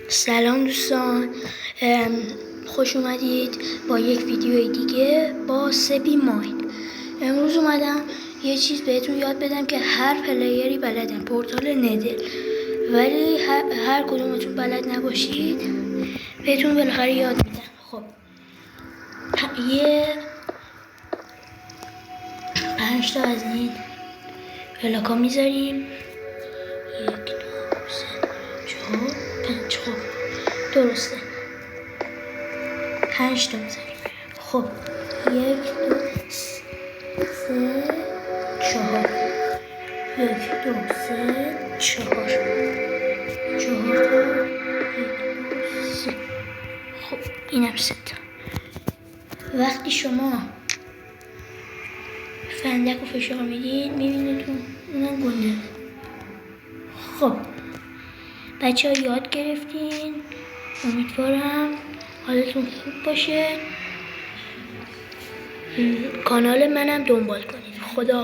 سلام دوستان، خوش اومدید با یک ویدیو دیگه با سپی ماین. امروز اومدم یه چیز بهتون یاد بدم که هر پلیری بلدن، پورتال ندل. ولی هر کدومتون بلد نباشید بهتون بالاخره یاد میدم. خب یه 5 تا از این بلاکا میذاریم، 1 2 3 4 5. خب درسته، 5 تا میذاریم. خب 1 2 3 4 1 2 3 4 4 3. خب اینم 3 تا. وقتی شما فندک رو فشار میدید میبینید اونم گنده. خب بچه ها یاد گرفتین، امیدوارم حالتون خوب باشه. کانال منم دنبال کنید. خدا